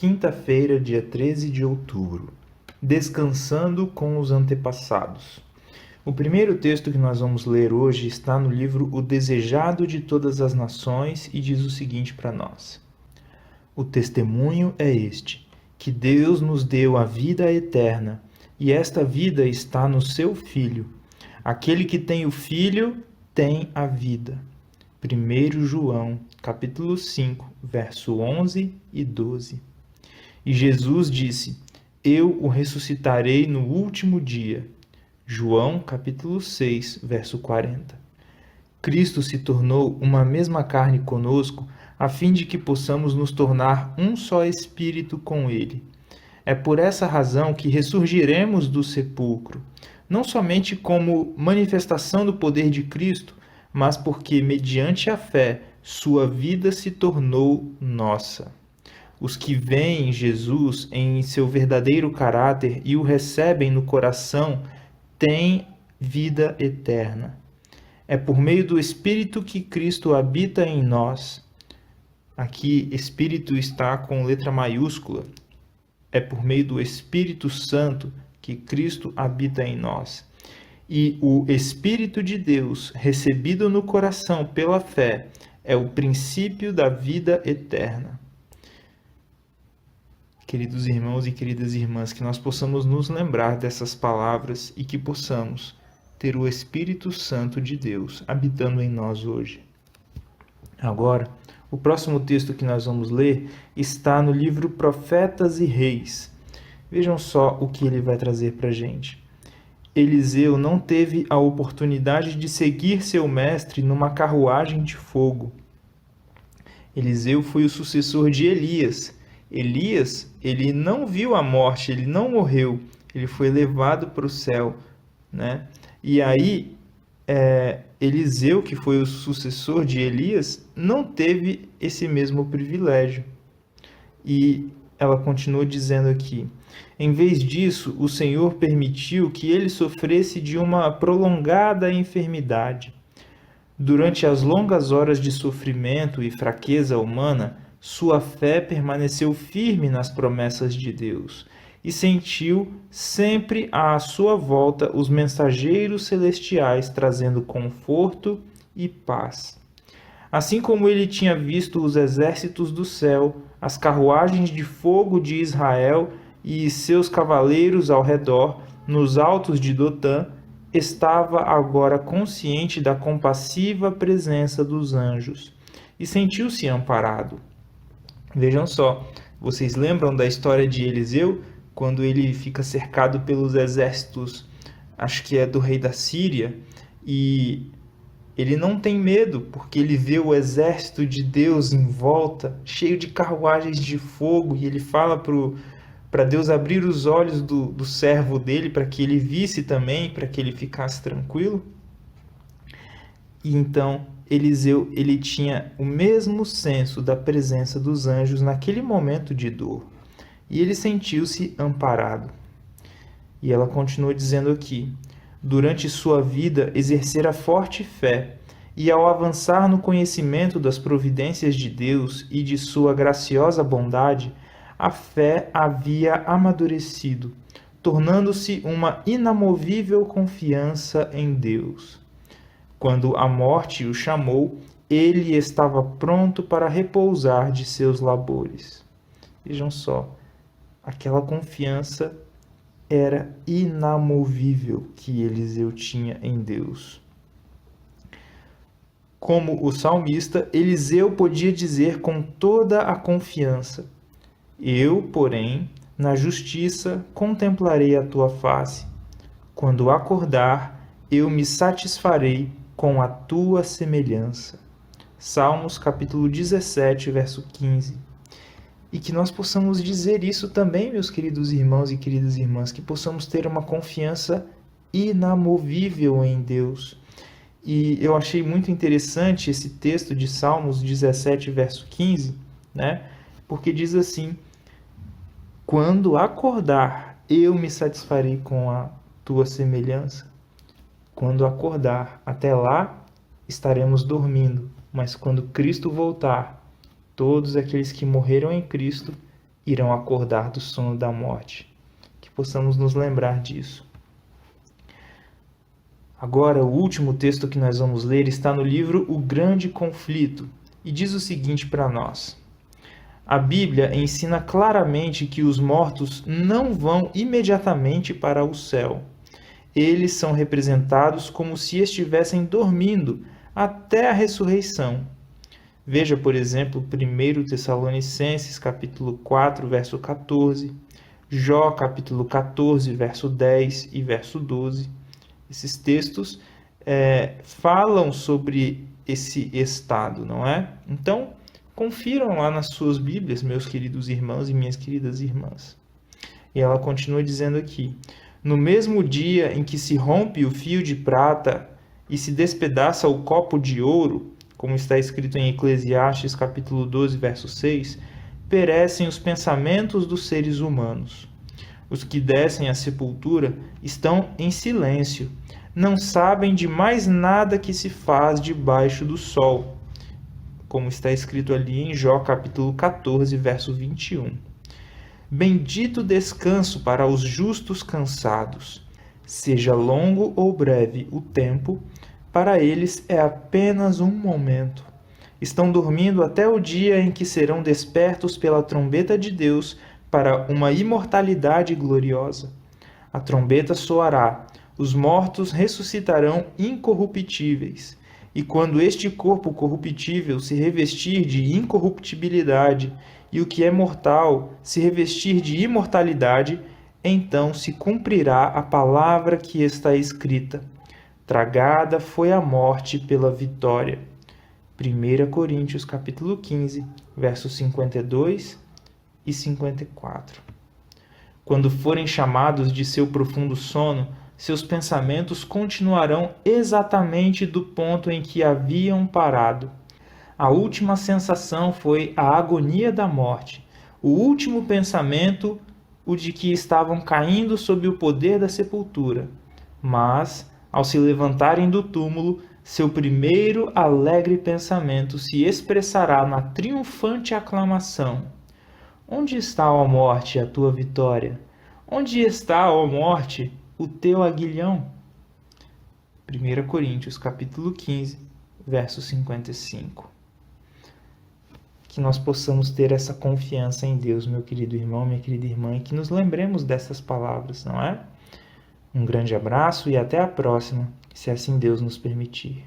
Quinta-feira, dia 13 de outubro. Descansando com os antepassados. O primeiro texto que nós vamos ler hoje está no livro O Desejado de Todas as Nações e diz o seguinte para nós: O testemunho é este, que Deus nos deu a vida eterna, e esta vida está no seu Filho. Aquele que tem o Filho tem a vida. 1 João, capítulo 5, verso 11 e 12. E Jesus disse: Eu o ressuscitarei no último dia. João, capítulo 6, verso 40. Cristo se tornou uma mesma carne conosco, a fim de que possamos nos tornar um só espírito com Ele. É por essa razão que ressurgiremos do sepulcro, não somente como manifestação do poder de Cristo, mas porque, mediante a fé, sua vida se tornou nossa. Os que veem Jesus em seu verdadeiro caráter e o recebem no coração têm vida eterna. É por meio do Espírito que Cristo habita em nós. Aqui, Espírito está com letra maiúscula. É por meio do Espírito Santo que Cristo habita em nós. E o Espírito de Deus, recebido no coração pela fé, é o princípio da vida eterna. Queridos irmãos e queridas irmãs, que nós possamos nos lembrar dessas palavras e que possamos ter o Espírito Santo de Deus habitando em nós hoje. Agora, o próximo texto que nós vamos ler está no livro Profetas e Reis. Vejam só o que ele vai trazer para a gente. Eliseu não teve a oportunidade de seguir seu mestre numa carruagem de fogo. Eliseu foi o sucessor de Elias. Elias, ele não viu a morte, ele não morreu, ele foi levado para o céu, né? E aí, Eliseu, que foi o sucessor de Elias, não teve esse mesmo privilégio. E ela continua dizendo aqui: em vez disso, o Senhor permitiu que ele sofresse de uma prolongada enfermidade. Durante as longas horas de sofrimento e fraqueza humana, sua fé permaneceu firme nas promessas de Deus e sentiu sempre à sua volta os mensageiros celestiais trazendo conforto e paz. Assim como ele tinha visto os exércitos do céu, as carruagens de fogo de Israel e seus cavaleiros ao redor, nos altos de Dotã, estava agora consciente da compassiva presença dos anjos e sentiu-se amparado. Vejam só, vocês lembram da história de Eliseu, quando ele fica cercado pelos exércitos, acho que é do rei da Síria, e ele não tem medo, porque ele vê o exército de Deus em volta, cheio de carruagens de fogo, e ele fala para Deus abrir os olhos do servo dele, para que ele visse também, para que ele ficasse tranquilo. E então Eliseu, ele tinha o mesmo senso da presença dos anjos naquele momento de dor. E ele sentiu-se amparado. E ela continua dizendo aqui: durante sua vida exercera forte fé, e ao avançar no conhecimento das providências de Deus e de sua graciosa bondade, a fé havia amadurecido, tornando-se uma inamovível confiança em Deus. Quando a morte o chamou, ele estava pronto para repousar de seus labores. Vejam só, aquela confiança era inamovível que Eliseu tinha em Deus. Como o salmista, Eliseu podia dizer com toda a confiança: eu, porém, na justiça contemplarei a tua face. Quando acordar, eu me satisfarei com a tua semelhança. Salmos capítulo 17, verso 15. E que nós possamos dizer isso também, meus queridos irmãos e queridas irmãs, que possamos ter uma confiança inamovível em Deus. E eu achei muito interessante esse texto de Salmos 17, verso 15, né? Porque diz assim: quando acordar, eu me satisfarei com a tua semelhança. Quando acordar, até lá estaremos dormindo, mas quando Cristo voltar, todos aqueles que morreram em Cristo irão acordar do sono da morte. Que possamos nos lembrar disso. Agora, o último texto que nós vamos ler está no livro O Grande Conflito e diz o seguinte para nós. A Bíblia ensina claramente que os mortos não vão imediatamente para o céu. Eles são representados como se estivessem dormindo até a ressurreição. Veja, por exemplo, 1 Tessalonicenses, capítulo 4, verso 14, Jó, capítulo 14, verso 10 e verso 12. Esses textos falam sobre esse estado, não é? Então, confiram lá nas suas Bíblias, meus queridos irmãos e minhas queridas irmãs. E ela continua dizendo aqui: no mesmo dia em que se rompe o fio de prata e se despedaça o copo de ouro, como está escrito em Eclesiastes capítulo 12, verso 6, perecem os pensamentos dos seres humanos. Os que descem à sepultura estão em silêncio, não sabem de mais nada que se faz debaixo do sol, como está escrito ali em Jó capítulo 14, verso 21. Bendito descanso para os justos cansados. Seja longo ou breve o tempo, para eles é apenas um momento. Estão dormindo até o dia em que serão despertos pela trombeta de Deus para uma imortalidade gloriosa. A trombeta soará, os mortos ressuscitarão incorruptíveis. E quando este corpo corruptível se revestir de incorruptibilidade e o que é mortal se revestir de imortalidade, então se cumprirá a palavra que está escrita: tragada foi a morte pela vitória. 1 Coríntios capítulo 15, versos 52 e 54. Quando forem chamados de seu profundo sono, seus pensamentos continuarão exatamente do ponto em que haviam parado. A última sensação foi a agonia da morte. O último pensamento, o de que estavam caindo sob o poder da sepultura. Mas, ao se levantarem do túmulo, seu primeiro alegre pensamento se expressará na triunfante aclamação: onde está, ó morte, a tua vitória? Onde está, ó morte, o teu aguilhão? 1 Coríntios capítulo 15, verso 55. Que nós possamos ter essa confiança em Deus, meu querido irmão, minha querida irmã, e que nos lembremos dessas palavras, não é? Um grande abraço e até a próxima, se assim Deus nos permitir.